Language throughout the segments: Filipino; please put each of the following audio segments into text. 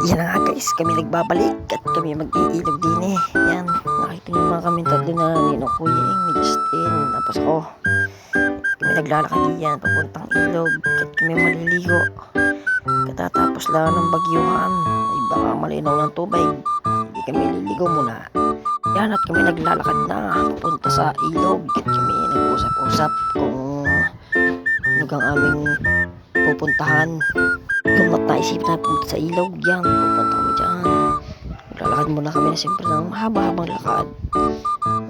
Yan na nga guys, kami nagbabalik at kami mag-iilog din eh. Yan, nakita nyo mga kami tatlo na ninong Kuya Ing, ni Justin, tapos ako. Kami naglalakad diyan, papuntang ilog at kami maliligo. Katatapos lang ng bagyuhan, ay baka malinaw ng tubig. Hindi kami liligo muna. Yan at kami naglalakad na, papunta sa ilog at kami nag-usap-usap kung ano ang aming pupuntahan. Kung naisip na pumunta sa ilog, yan, pupunta kami dyan. Maglalakad muna kami na siyempre ng mahaba-habang lakad.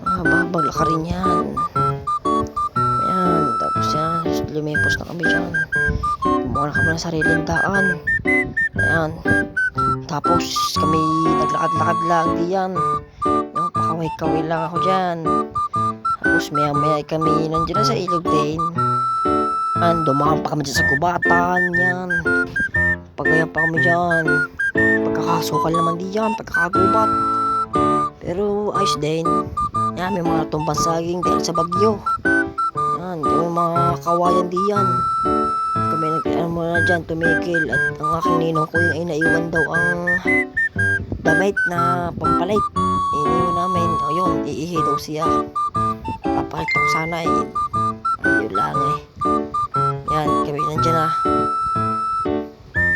Mahaba-habang lakarin yan. Yan, tapos yan, lumipos na kami dyan. Kumuha na kami ng sariling daan. Yan. Tapos kami naglakad-lakad lang diyan. Yung pakaway-kaway lang ako dyan. Tapos maya-maya kami nandiyan na sa ilog din. Yan, dumaan pa kami dyan sa kubatan. Yan. Pagayan pa kami dyan. Pagkakasukal naman diyan, pagkakagubat. Pero ayos din. Yan, may mga tumbang saging dahil sa bagyo. Yan, yung mga kawayan diyan. Kami nag-ano muna dyan, tumigil. At ang aking ninong ko yung inaiwan daw ang damit na pampalit. Iniwan namin. O yun, iihi daw siya. Papalit ko sana eh. Ayun lang eh. Yan, kami nandyan na.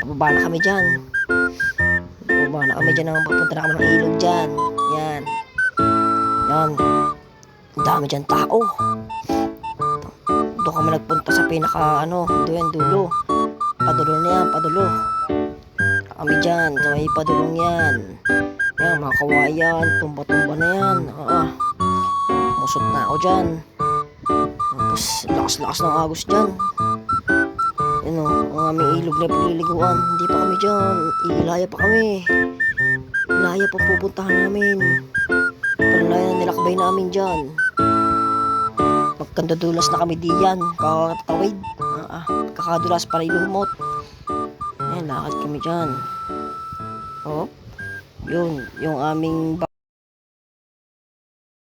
Pababa na kami dyan. Pababa na kami dyan. Papunta na kami ng ilog dyan. Yan. Yan. Ang dami dyan tao. Doon kami nagpunta sa pinaka doon dulo. Padulo na yan, padulo. Kami dyan, sa may padulong yan. Yan, mga kawayan, tumba-tumba na yan. Musot na ako dyan. Tapos, lakas-lakas ng agos dyan. Yan o, ang aming ilog na pagliliguan. Hindi pa kami dyan. Ilaya pa kami. Ilaya pa pupuntahan namin. Panalaya na nilakbay namin dyan. Magkandadulas na kami diyan. Kakatawid. Kakadulas para ilumot. Ayan, lakad kami dyan. Oh, yun, yung aming